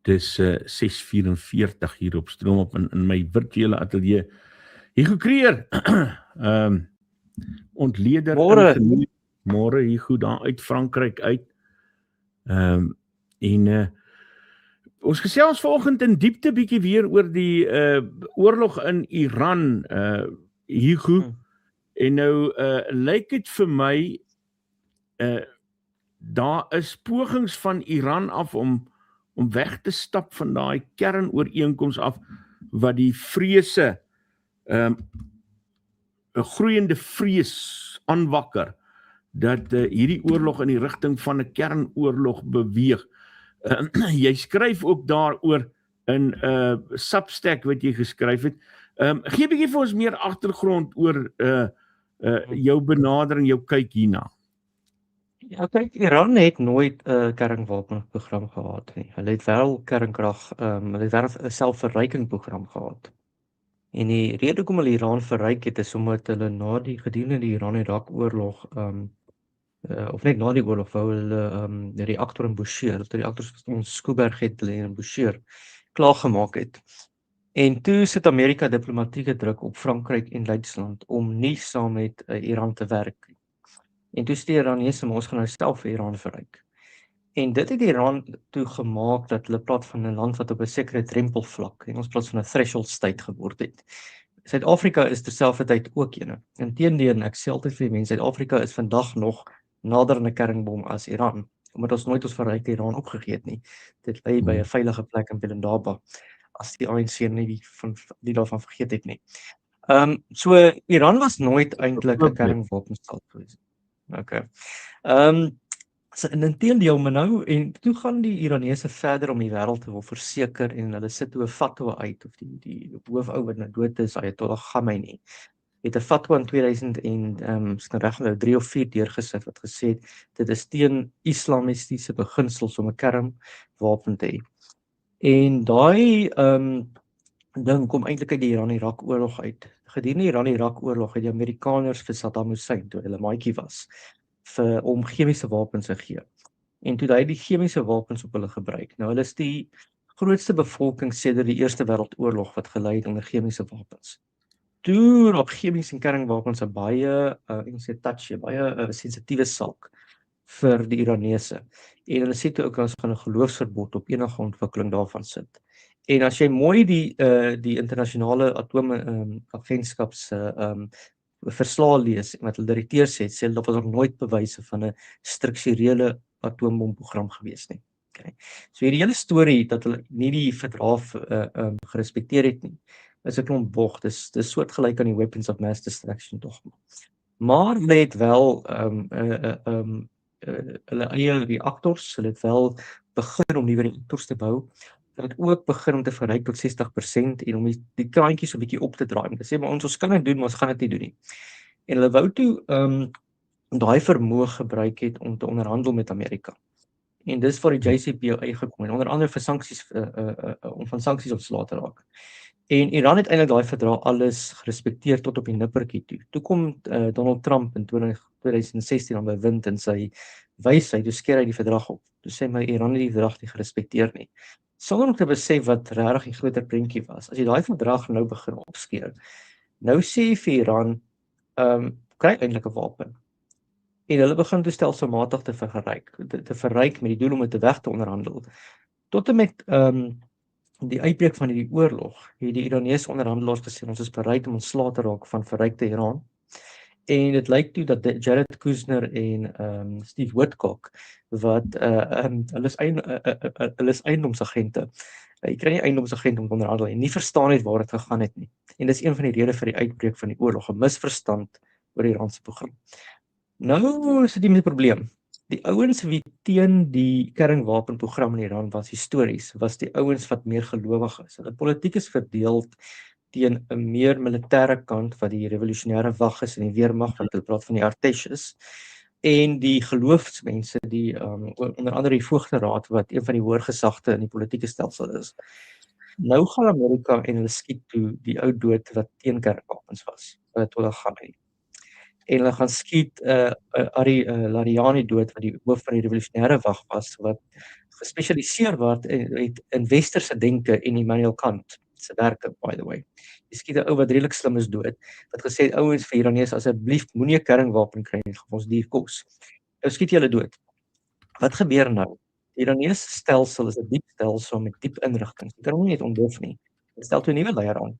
Dis 6:44 hier op Stroomop in my virtuele ateljee. Hugo Creer, ontleder Môre. môre Hugo daar uit Frankryk uit. En ons gesels vanoggend in diepte bietjie weer oor die oorlog in Iran, Hugo. En nou lyk dit vir my daar is pogings van Iran af om weg te stap van daai kernooreenkoms af wat die vrese 'n groeiende vrees aanwakker dat hierdie oorlog in die rigting van 'n kernoorlog beweeg. Jy skryf ook daaroor in 'n Substack wat jy geskryf het. Gee 'n bietjie vir ons meer agtergrond oor jou benadering, jou kyk hierna. Ja, kyk, Iran het nooit 'n kernwapenprogram gehad nie. Hulle het wel kernkrag, hulle het wel 'n selfverryking-program gehad. En die rede hoekom hulle Iran verryk het is omdat hulle gedurende die Iran-Irak-oorlog, of net na die oorlog, wou hulle die reaktor in Bushehr, die reaktors wat ons Skuberg het in Bushehr klaargemaak het. En toe sit Amerika diplomatieke druk op Frankryk en Duitsland om nie saam met Iran te werk. En toe sê Iranese, maar ons gaan nou self vir Iran verryk. En dit het Iran toe gemaak dat hulle praat van 'n land wat op 'n sekere drempelvlak, en ons praat van 'n threshold state geword het. Suid-Afrika is terselfdertyd ook eene. Inteendeel, ek sê altyd vir die mense, Suid-Afrika is vandag nog nader aan 'n kernbom as Iran, omdat ons nooit ons verrykte Iran opgegee het nie. Dit lê by 'n veilige plek in Pelindaba, as die ANC nie daarvan vergeet het nie. So Iran was nooit eintlik 'n kernwapenstaat gewees. Okay. So inteendeel, maar nou en toe gaan die Iranese verder om die wêreld te wil verseker en hulle sit toe 'n fatwa uit, of die hoofou wat nou dood is, Ayatollah Khamenei, het 'n fatwa in 2000 en reg nou 3 of 4 deurgesit wat gesê het dit is teen islamistiese beginsels om 'n kernwapen te hê. En daai ding kom eintlik uit die Iran-Irak-oorlog uit. Gedurende die Iran-Irak-oorlog het die Amerikaners vir Saddam Hussein, toe hulle maatjie was, vir om chemiese wapens gegee. En toe hy die chemiese wapens op hulle gebruik. Nou hulle is die grootste bevolking sedert die Eerste Wêreldoorlog wat gelei het onder chemiese wapens. Toe op chemiese en kernwapens 'n baie baie sensitiewe saak vir die Iranese. En hulle sê toe ook ons gaan 'n geloofsverbod op enige ontwikkeling daarvan sit. En as jy mooi die internasionale atoomagentskap se verslae lees wat hulle direkteur sê hulle was nog nooit bewyse van 'n strukturele atoombomprogram gewees nie. Okay. So hierdie hele storie dat hulle nie die verdrag gerespekteer het nie, is 'n klomp bog. Dis soortgelyk aan die weapons of mass destruction tog. Maar hulle het wel hulle eie reaktors, hulle het wel begin om nuwe reaktors te bou. Hulle het ook begin om te verryk tot 60% en om die kraantjies 'n bietjie op te draai. Hulle sê maar ons kan dit doen, maar ons gaan dit nie doen nie. En hulle wou toe daai vermoë gebruik het om te onderhandel met Amerika. En dis waar die JCPOA gekom het, onder andere vir sanksies om van sanksies ontslae te raak. En Iran het eintlik daai verdrag alles gerespekteer tot op die nippertjie toe. Toe kom Donald Trump in 2016 aan bewind in sy wysheid, toe skeer hy die verdrag op. Toe sê my Iran het die verdrag nie gerespekteer nie. Sonder om te besef wat regtig die groter prentjie was. As jy daai verdrag nou begin opskeer, nou sê jy vir Iran, kry eintlik 'n wapen. En hulle begin toe stelselmatig te verryk met die doel om dit weg te onderhandel. Tot en met die uitbreek van hierdie oorlog, het die Iranese onderhandelaars gesê ons is bereid om ontslae te raak van verrykte Iran. En dit lyk toe dat Jared Kushner en Steve Witkoff wat hulle is eiendomsagente. Jy kry nie eiendomsagent om te onderhandel en nie verstaan het waar dit gegaan het nie. En dis een van die redes vir die uitbreek van die oorlog, 'n misverstand oor die Iranse program. Nou is dit 'n probleem. Die ouens wie teen die kernwapenprogram in Iran was histories, was die ouens wat meer gelowig is. Hulle politiek is verdeel teen 'n meer militêre kant wat die revolusionêre wag is en die weermag wat hulle praat van die Artesies, en die geloofsmense die onder andere die Voogteraad wat een van die hoër gesagte in die politieke stelsel is. Nou gaan Amerika en hulle skiet toe die ou dood wat teen kernwapens was, Ayatollah Khamenei. En hulle gaan skiet Ari Larijani dood wat die hoof van die revolusionêre wag was wat gespesialiseer word in westerse denke en Immanuel Kant se werke, by the way. Jy skiet 'n ou wat redelik slim is dood, wat gesê het ouens vir Iraniërs asseblief moenie 'n kernwapen kry nie, gaan ons duur kos. Nou skiet jy hulle dood. Wat gebeur nou? Die Iraniëse stelsel is 'n diep stelsel met diep inrigtinge. Jy kan hom nie net ontdof nie. Dit stel toe 'n nuwe leier aan.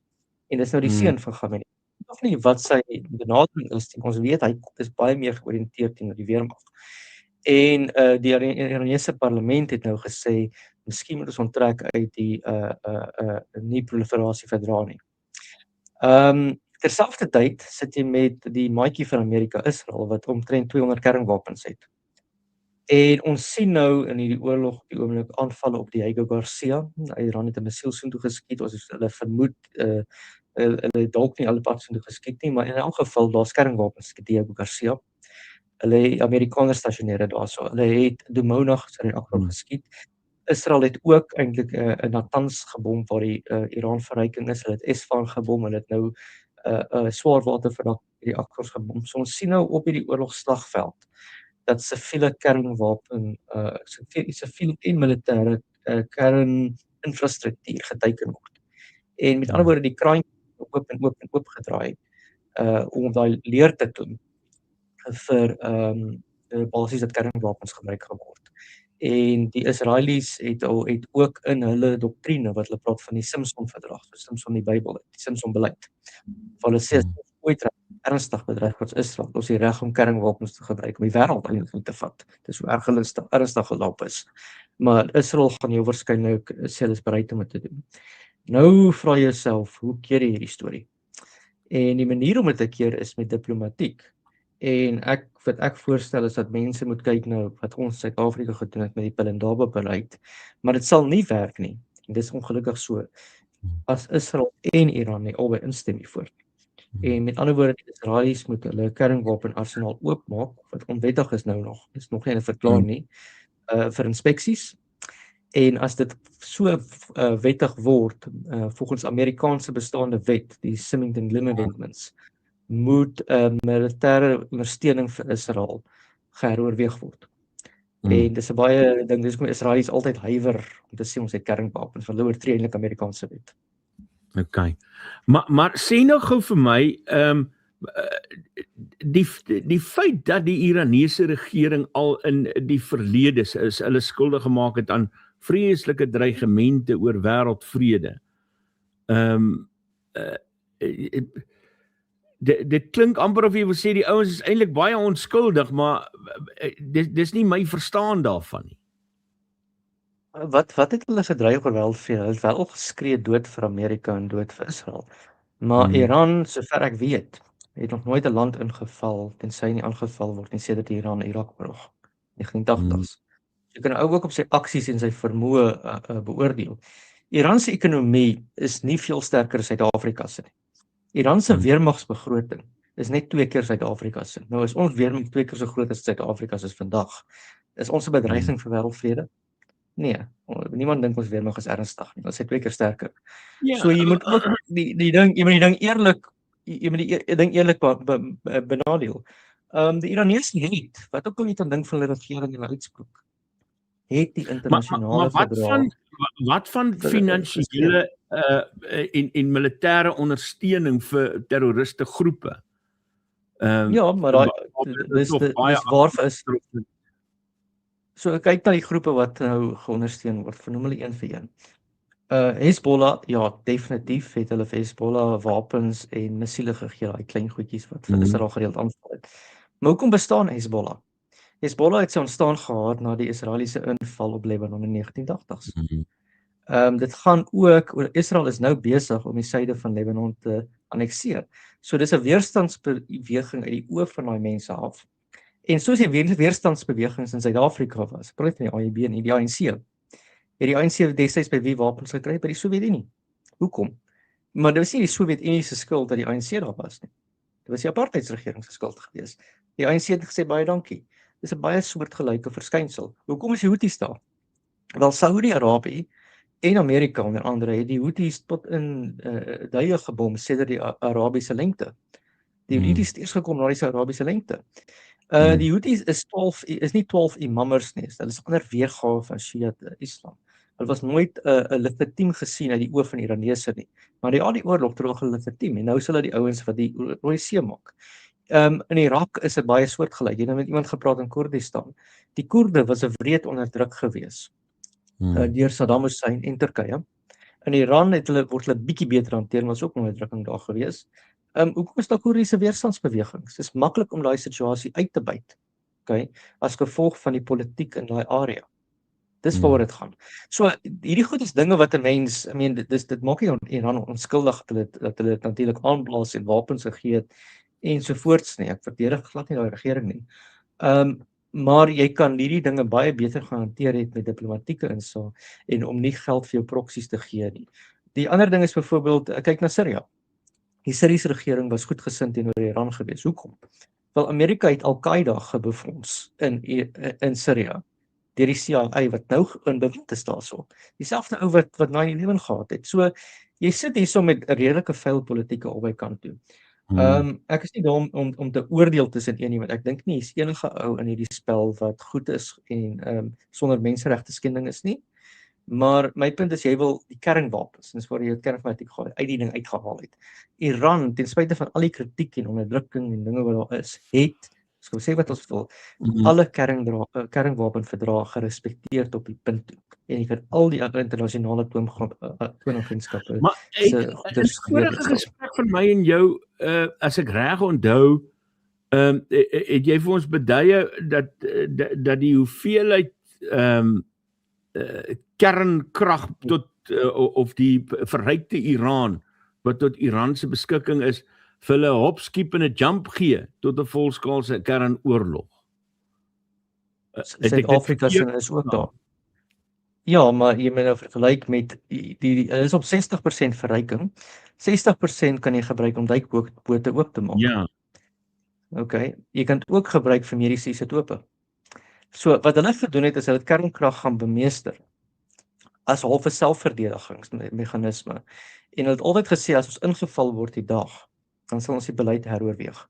En dis nou die seun van Khamenei. Of nie wat sy benadering is nie. Ons weet hy is baie meer georiënteerd teenoor die weermag. En die Iraniese parlement het nou gesê miskien moet ons onttrek uit die nie proliferasie verdra nie. Terselfdertyd sit jy met die maatjie van Amerika, Israel, wat omtrent 200 kernwapens het. En ons sien nou in hierdie oorlog op die oomblik aanvalle op die Diego Garcia. Iran het 'n missiel soontoe geskiet. Ons hulle vermoed hulle dalk nie alle pad soontoe geskiet nie, maar in elk geval daar's kernwapens op Diego Garcia. Hulle Amerikaners stasioneer daarso. Hulle het Dimona in Akbar geskiet. Israel het ook eintlik 'n Natanz gebom waar die Iran-verryking is. Hulle het Esfahan gebom. Hulle het nou swaarwater vir die akkers gebom. So ons sien nou op hierdie oorlogslagveld dat siviele kernwapen, siviele en militêre kerninfrastruktuur geteiken word. En met ander woorde die kraai oop gedraai om daai leer te doen vir basies dat kernwapens gebruik gaan word. En die Israelies het ook in hulle doktrine wat hulle praat van die Simpson-verdrag, so Simpson die Bybel, die Simpson-beleid. Hulle sê ooit ernstig bedreig word Israel, ons die reg om kernwapens te gebruik om die wêreld eintlik te vat. Dis so ernstig geloop is. Maar Israel gaan jou waarskynlik sê hulle is bereid om dit te doen. Nou vra jy jouself, hoe keer jy hierdie storie? En die manier om dit te keer is met diplomatiek. En wat ek voorstel is dat mense moet kyk nou wat ons Suid-Afrika gedoen het met die Pelindaba beleid, maar dit sal nie werk nie. En dis ongelukkig so as Israel en Iran nie albei instem hiervoor. En met ander woorde, die Israelies moet hulle kernwapenarsenaal oopmaak, wat onwettig is nou nog, is nog nie 'n verklaring nie, vir inspeksies. En as dit so wettig word, volgens Amerikaanse bestaande wet, die Symington-Lim Amendments, moet militêre ondersteuning vir Israel geheroorweeg word. En dis 'n baie ding, dis hoekom Israelies altyd huiwer om te sê ons het kernwapens, want hulle oortree eintlik Amerikaanse wet. Okay. Maar sê nou gou vir my, die feit dat die Iranese regering al in die verlede is hulle skuldig gemaak het aan vreeslike dreigemente oor wêreldvrede. Dit klink amper of jy wil sê die ouens is eintlik baie onskuldig, maar dis nie my verstaan daarvan nie. Wat het hulle gedreig oor wêreldvrede? Hulle het wel geskree dood vir Amerika en dood vir Israel. Maar Iran, sover ek weet, het nog nooit 'n land ingeval tensy nie aangeval word nie sedert die Iran-Irak-oorlog 1980s. Jy kan ook op sy aksies en sy vermoë beoordeel. Iran se ekonomie is nie veel sterker as Suid-Afrika se nie. Iran se weermagsbegroting is net 2 keer Suid-Afrika se. Nou is ons weermag 2 keer so groot as Suid-Afrika se vandag. Is ons 'n bedreiging vir wêreldvrede? Nee, niemand dink ons weermag is ernstig nie. Ons is 2 keer sterker. Ja, so jy moet ook die ding eerlik benadeel. Die Iranese het, wat ook al jy dan dink van hulle regering en hulle uitspraak, het die internasionale verdrag. Wat van finansiële en militêre ondersteuning vir terroriste groepe? Ja, maar dis waarvoor is. So kyk na die groepe wat nou geondersteun word, vernoem hulle een vir een. Hezbollah, ja, definitief het hulle vir Hezbollah wapens en missiele gegee, daai klein goedjies wat vir Israel gereeld aanval het. Maar hoekom bestaan Hezbollah? Hezbollah het sy ontstaan gehad na die Israeliese inval op Lebanon in 1980s. Dit gaan ook oor Israel is nou besig om die suide van Lebanon te annekseer. So dis 'n weerstandsbeweging uit die oë van daai mense af. En soos die weerstandsbewegings in Suid-Afrika was, praat van die AIB en die ANC. Het die ANC destyds by wie wapens gekry? By die Sowjetunie. Hoekom? Maar dit was nie die Sowjetunie se skuld dat die ANC daar was nie. Dit was die apartheidsregering se skuld gewees. Die ANC het gesê baie dankie. Dis 'n baie soortgelyke verskynsel. Hoekom is die Houthis daar? Wel, Saudi-Arabië en Amerika onder andere het die Houthis tot in duie gebom sedert die Arabiese lengte. Die Houthis het eers gekom na die Arabiese lengte. Die Houthis is nie 12 imammers nie, hulle is 'n ander weergawe van Shia Islam. Hulle was nooit 'n legitiem gesien uit die oë van die Iranese nie. Maar die oorlog het hulle legitiem en nou is hulle die ouens wat die Rooi See maak. In Irak is dit baie soortgelyk. Jy het met iemand gepraat in Koerdistan. Die Koerde was 'n wreed onderdruk gewees deur Saddam Hussein en Turkye. In Iran word hulle bietjie beter hanteer, maar is ook onderdrukking daar gewees. Hoekom is daar Koerdiese weerstandsbewegings? Dit is maklik om daai situasie uit te byt. Okay, as gevolg van die politiek in daai area. Dis waaroor dit gaan. So hierdie goed is dinge wat 'n mens, dit maak nie Iran onskuldig dat hulle dit natuurlik aanblaas en wapens gegee het ensovoorts nie. Ek verdedig glad nie daai regering nie. Maar jy kan hierdie dinge baie beter gaan hanteer het met diplomatieke insaag en om nie geld vir jou proksies te gee nie. Die ander ding is byvoorbeeld, kyk na Syrië. Die Syriese regering was goedgesind teenoor Iran gewees. Hoekom? Wel, Amerika het Al-Qaeda gebefonds in Syrië deur die CIA wat nou in bewind is daarso. Dieselfde ou wat 9/11 gehad het. So jy sit hierso met 'n redelike vuil politieke albei kant toe. Ek is nie daar om te oordeel tussen een nie, want ek dink nie is enige ou in hierdie spel wat goed is en sonder menseregte skending is nie. Maar my punt is jy wil die kernwapens, dis waar jy die kernfanatiek uit die ding uitgehaal het. Iran, ten spyte van al die kritiek en onderdrukking en dinge wat daar is, het, ek sê wat ons wil, alle kernwapenverdrae gerespekteer tot die punt toe. En jy kan al die internasionale atoomagentskappe Maar in vorige gesprek van my en jou, as ek reg onthou, het jy vir ons beduie dat die hoeveelheid kernkrag tot of die verrykte Iran wat tot Iran se beskikking is, vir hulle hop, skip en 'n jump gee tot 'n volskaalse kernoorlog. Suid-Afrika is ook daar. Ja, maar jy moet nou vergelyk met die is op 60% verryking. 60% kan jy gebruik om duikbote oop te maak. Ja. Okay, jy kan dit ook gebruik vir mediese isotope. So wat hulle gedoen het is hulle kernkrag gaan bemeester as halfe selfverdedigingsmeganisme. En hulle het altyd gesê as ons ingeval word die dag, dan sal ons die beleid heroorweeg.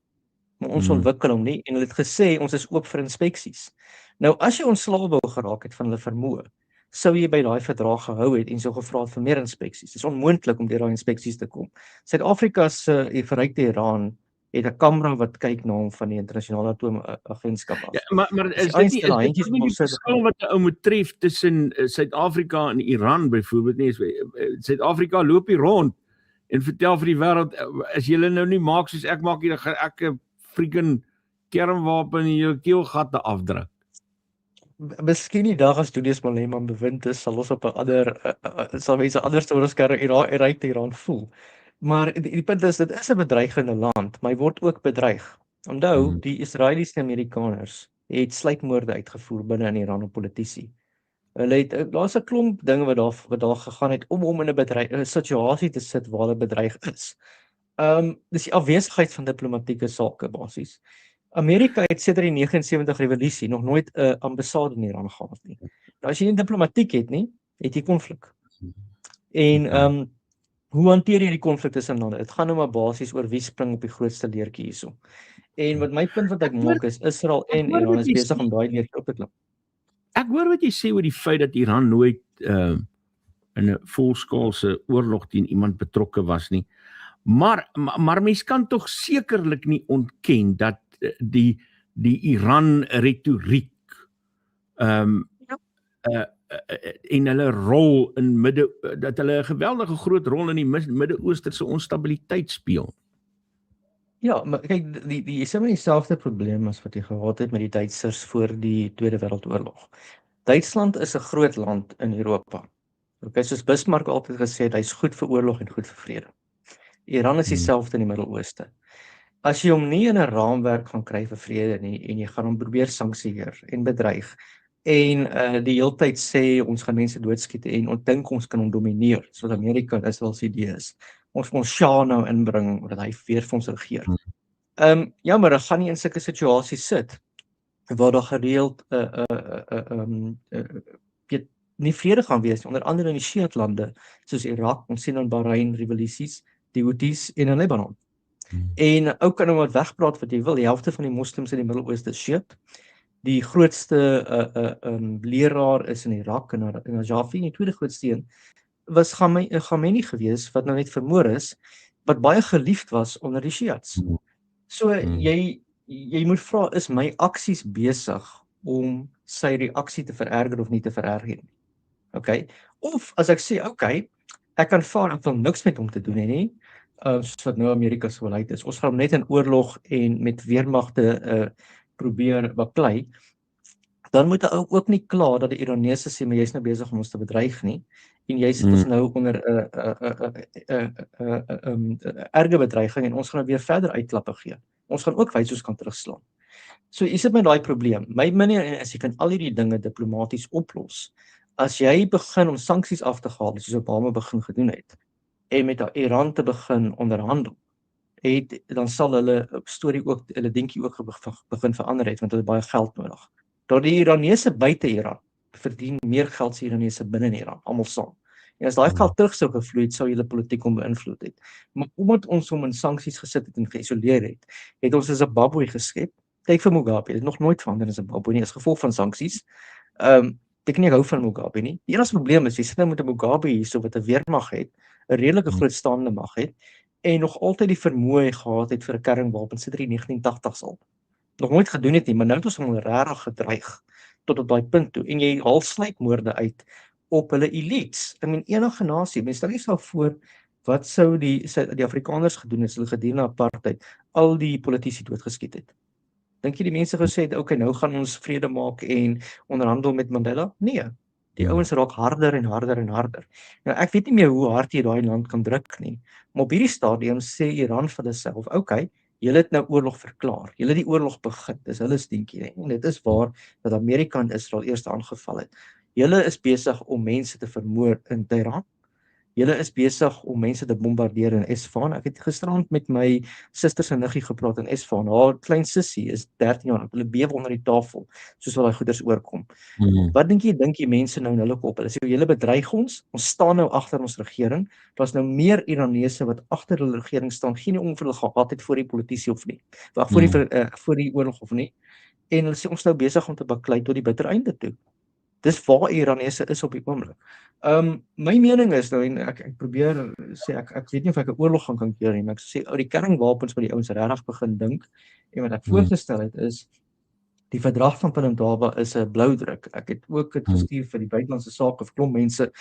Maar ons ontwikkel hom nie en hulle het gesê ons is oop vir inspeksies. Nou as jy ontslae wou geraak het van hulle vermoë, sou jy by daai verdrag gehou het en sou gevra het vir meer inspeksies. Dit is onmoontlik om deur daai inspeksies te kom. Suid-Afrika se verrykte Iran het 'n kamera wat kyk na hom van die internasionale atoomagentskap af. Ja, maar is dit nie die verskil wat 'n ou moet tref tussen Suid-Afrika en Iran byvoorbeeld nie? Suid-Afrika loop hier rond en vertel vir die wêreld, as julle nou nie maak soos ek maak hier, gaan ek 'n freaking kernwapen in jou keelgat afdruk. Miskien die dag as Julius Malema bewind is, sal ons op 'n ander sal mense anders oor ons verrykte Iran voel. Maar die punt is, dit is 'n bedreigende land, maar hy word ook bedreig. Onthou, die Israeliese Amerikaners het sluipmoorde uitgevoer binne in Iran op politici. Hulle het daar's 'n klomp dinge wat daar gegaan het om in 'n situasie te sit waar hulle bedreig is. Dis die afwesigheid van diplomatieke sake basies. Amerika het sedert die 79 revolusie nog nooit 'n ambassade in Iran gehad nie. Nou as jy nie diplomatiek het nie, het jy konflik. En hoe hanteer jy die konflik tussen lande? Dit gaan nou maar basies oor wie spring op die grootste leertjie hierso. En wat my punt wat ek maak is Israel en Iran is besig om daai leertjie op te klim. Ek hoor wat jy sê oor die feit dat Iran nooit in 'n volskaalse oorlog teen iemand betrokke was nie. Maar mens kan tog sekerlik nie ontken dat die Iran retoriek en hulle rol in dat hulle 'n geweldige groot rol in die Midde-Ooste se onstabiliteit speel. Ja, maar kyk, die is dieselfde probleem as wat jy gehad het met die Duitsers voor die Tweede Wêreldoorlog. Duitsland is 'n groot land in Europa. Okay, soos Bismarck altyd gesê het, hy's goed vir oorlog en goed vir vrede. Iran is dieselfde in die Midde-Ooste. As jy hom nie in 'n raamwerk gaan kry vir vrede nie en jy gaan hom probeer sanksioneer en bedreig en die hele tyd sê ons gaan mense doodskiet en ons dink ons kan hom domineer, soos Amerika en Israel se idee is. Ons Shah nou inbring dat hy weer vir ons regeer. Ja, maar dan gaan jy in sulke situasies sit waar daar gereeld nie vrede gaan wees, onder andere in die Shiite lande soos Irak, ons sien in Bahrain revolusies, die Houthis en in Libanon. En ou kan nou wat wegpraat wat jy wil, die helfte van die moslems in die Midde-Ooste is Shiite. Die grootste leraar is in Irak en Najafi, en die tweede grootste een was Khamenei gewees, wat nou net vermoor is, wat baie geliefd was onder die Shiites. So jy moet vra, is my aksies besig om sy reaksie te vererger of nie te vererger nie? Okay? Of as ek sê, okay, ek kan vaar, ek wil niks met hom te doen hê nie, soos wat nou Amerika se beleid is. Ons gaan hom net in oorlog en met weermagte probeer baklei. Dan moet 'n ou ook nie kla dat die Iranese sê, maar jy's nou besig om ons te bedreig nie, en jy sit ons nou onder 'n erge bedreiging en ons gaan nou weer verder uitklappe gee. Ons gaan ook wys ons kan terugslaan. So jy sit met daai probleem. My mening is jy kan al hierdie dinge diplomaties oplos. As jy begin om sanksies af te haal, soos Obama begin gedoen het, en met Iran te begin onderhandel, dan sal hulle storie ook, hulle dinkie ook begin verander het, want hulle het baie geld nodig. Dat die Iranese buite Iran verdien meer geld as die Iranese binne Iran, almal saam. En as daai geld terug sou gevloei het, sou julle politiek hom beïnvloed het. Maar omdat ons hom in sanksies gesit het en geïsoleer het, het ons 'n Zimbabwe geskep. Kyk vir Mugabe, het nog nooit verander in Zimbabwe nie as gevolg van sanksies. Ek nie hou van Mugabe nie. Die enigste probleem is, jy sit nou met 'n Mugabe hierso wat 'n weermag het, 'n redelike groot staande mag het, en nog altyd die vermoë gehad het vir 'n kernwapen sedert die 1980s al. Nog nooit gedoen het nie, maar nou het ons hom regtig gedreig tot op daai punt toe. En jy haal sluipmoorde uit op hulle elites. Ek meen enige nasie, mens stel jouself voor wat sou die Afrikaners gedoen het, hulle gedurende apartheid al die politici doodgeskiet het. Dink jy die mense gesê het, okay, nou gaan ons vrede maak en onderhandel met Mandela? Nee. Die ouens raak harder en harder en harder. Nou ek weet nie meer hoe hard jy daai land kan druk nie, maar op hierdie stadium sê Iran vir hulle self, okay, julle het nou oorlog verklaar. Julle het die oorlog begin. Dis hulle steentjie. En dit is waar dat Amerika en Israel eers aangeval het. Julle is besig om mense te vermoor in Teheran. Julle is besig om mense te bombardeer in Esfahan. Ek het gisterand met my suster se niggie gepraat in Esfahan. Haar klein sussie is 13 jaar. Hulle bewe onder die tafel soos wat daai goeders oorkom. Wat dink jy mense nou in hulle kop? Hulle sê julle bedreig ons staan nou agter ons regering. Daar's nou meer Iranese wat agter hulle regering staan, geen om vir hulle gehad het voor die politici of nie. Wag voor die oorlog of nie. En hulle sê ons nou besig om te baklei tot die bitter einde toe. Dis waar Iranese is op die oomblik. My mening is nou, en ek probeer sê, ek weet nie of ek 'n oorlog gaan keer nie, maar ek sê, die kernwapens wat die ouens regtig begin dink, en wat ek voorgestel het is, die verdrag van Pelindaba is 'n blou druk. Ek het ook dit gestuur vir die buitelandse sake vir klomp mense,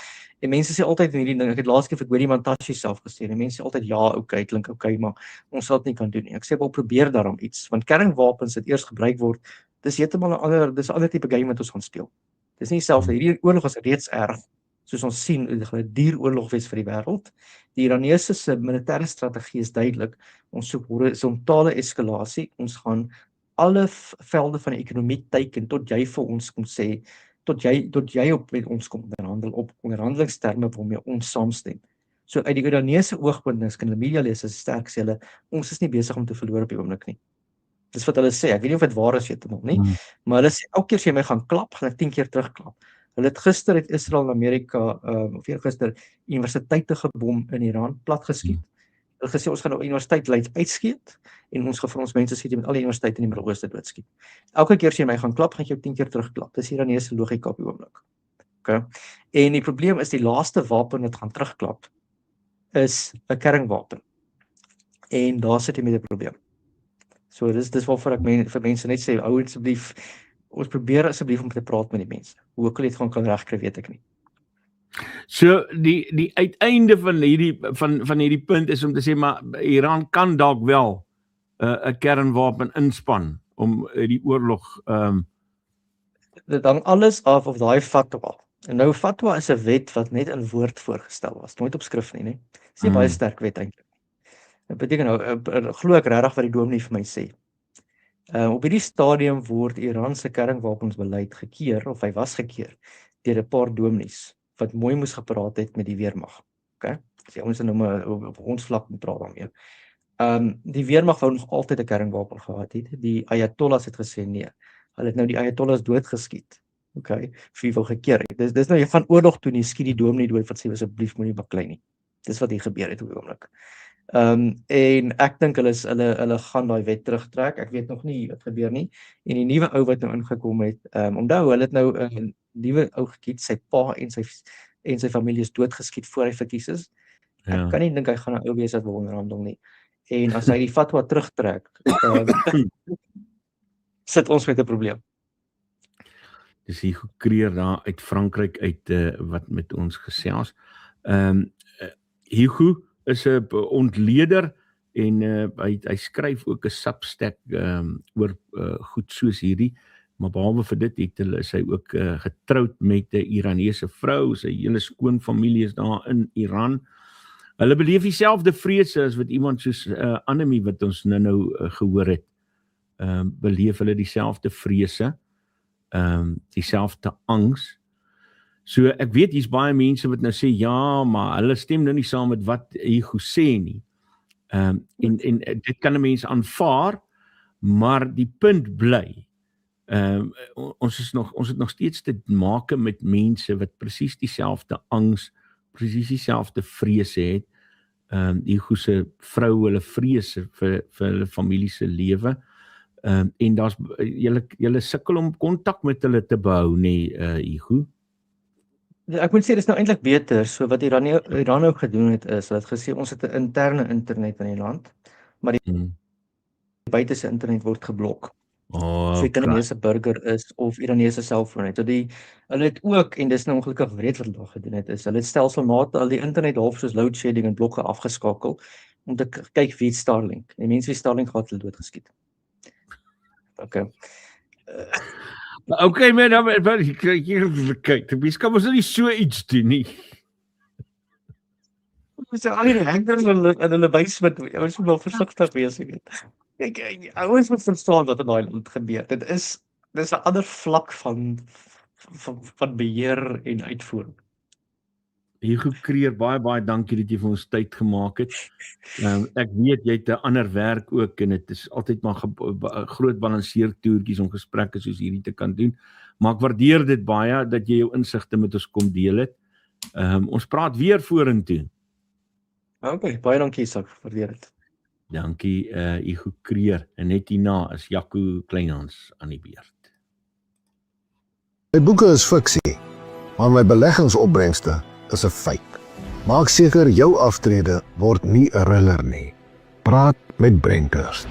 en mense sê altyd hierdie ding, ek het laas keer vir Gwerie Mantashe self gesê, en mense sê altyd, ja, okay, klink okay, maar ons sal dit nie kan doen nie. Ek sê, wel probeer daarom iets, want kernwapens wat eers gebruik word, dis heeltemal 'n ander tipe game wat ons gaan speel. Dis nie selfs, hierdie oorlog is reeds erg, soos ons sien, dit gaan 'n duur oorlog wees vir die wêreld. Die Iranese se militêre strategie is duidelik, ons soek horisontale eskalasie, ons gaan alle velde van die ekonomie teiken, tot jy vir ons kom sê, tot jy op met ons kom onderhandel, op onderhandelingsterme waarmee ons saamstem. So uit die Iranese oogpunt, as kan hulle media lees, is sterk sê hulle, ons is nie besig om te verloor op die oomblik nie. Dis wat hulle sê, ek weet nie of dit waar is heeltemal nie, maar hulle sê, elke keer as jy my gaan klap, gaan ek 10 keer terugklap. Hulle het gister het Israel en Amerika, of eergister, universiteite gebom in Iran, plat geskiet. Hulle gesê, ons gaan nou universiteit uitskeet, en ons gaan vir ons mense sê, jy met al die universiteite in die Midde-Ooste doodskiet. Elke keer as jy my gaan klap, gaan ek jou 10 keer terugklap. Dis Iranese logika op die oomblik. Okay? En die probleem is, die laaste wapen wat gaan terugklap, is 'n kernwapen. En daar sit jy met 'n probleem. So dis waarvoor ek vir mense net sê, hou asseblief, ons probeer asseblief om te praat met die mense. Hoe ek dit gaan kan regkry, weet ek nie. So die uiteinde van hierdie punt is om te sê, maar Iran kan dalk wel 'n kernwapen inspann om die oorlog Dit hang alles af of daai fatwa. En nou fatwa is 'n wet wat net in woord voorgestel was, nooit op skrif nie, né? Dis nie baie sterk wet eintlik. Dit beteken nou, glo ek regtig wat die dominee vir my sê. Op hierdie stadium word Iran se kernwapensbeleid gekeer, of hy was gekeer, deur 'n paar dominees wat mooi moes gepraat het met die weermag. Okay? Die ouens nou maar op ons vlak moet praat daarmee. Die weermag wou nog altyd 'n kernwapen gehad het. Die Ayatollahs het gesê nee. Hulle het nou die Ayatollahs doodgeskiet. Okay, wie wou gekeer het. Dis nou jy gaan oorlog toe en jy skiet die dominee dood wat sê asseblief moenie baklei nie. Dis wat hier gebeur het op die oomblik. En ek dink hulle gaan daai wet terugtrek. Ek weet nog nie wat gebeur nie. En die nuwe ou wat nou ingekom het, onthou hulle het nou 'n nuwe ou gekiet, sy pa en sy familie is doodgeskiet voor hy verkies is. Ja. Ek kan nie dink hy gaan 'n ou wees wat wil onderhandel nie. En as hy die fatwa terugtrek, sit ons met 'n probleem. Dis Hugo Creer daar uit Frankryk uit wat met ons gesels. Hugo is 'n ontleder en hy skryf ook 'n Substack oor goed soos hierdie, maar behalwe vir dit is hy ook getroud met 'n Iranese vrou, sy hele skoonfamilie is daar in Iran. Hulle beleef dieselfde vrese as wat iemand soos Annemie wat ons nou gehoor het. Beleef hulle dieselfde vrese, dieselfde angs. So ek weet hier's baie mense wat nou sê ja, maar hulle stem nou nie saam met wat Hugo sê nie. En dit kan 'n mens aanvaar, maar die punt bly. Ons het nog steeds te maak met mense wat presies dieselfde angs, presies dieselfde vrese het. Hugo se vrou, hulle vrese vir hulle familie se lewe. En daar's julle sukkel om kontak met hulle te behou, nee, Hugo. Ek moet sê dis nou eintlik beter. So wat Iran nou gedoen het is, hulle het gesê ons het 'n interne internet in die land, maar die buitese internet word geblok. So jy kan nie eens 'n burger is of Iranese selfoon het. So hulle het ook, en dis nou ongelukkig wreed wat hulle daar gedoen het, is hulle het stelselmatig al die internet half soos load shedding en blokke afgeskakel om te kyk wie het Starlink. En mense wie Starlink gehad hulle doodgeskiet. Okay. Okay man, kyk, mens kan mos nie so iets doen nie. Dis al die hackers en hulle wys met ons moet wel versigtig wees. Kyk, ouens moet verstaan wat in daai land gebeur. Dis 'n ander vlak van beheer en uitvoering. Hugo Creer, baie dankie dat jy vir ons tyd gemaak het. Ek weet jy het 'n ander werk ook en dit is altyd maar groot balanseertoertjies om gesprekke soos hierdie te kan doen. Maar ek waardeer dit baie dat jy jou insigte met ons kom deel het. Ons praat weer vorentoe. Okay, baie dankie Isak, waardeer dit. Dankie Hugo Creer en net hierna is Jaco Kleinhans aan die beurt. My boeke is fiksie, maar my beleggingsopbrengste is 'n feit. Maak seker jou aftrede word nie 'n thriller nie. Praat met Brenkhurst.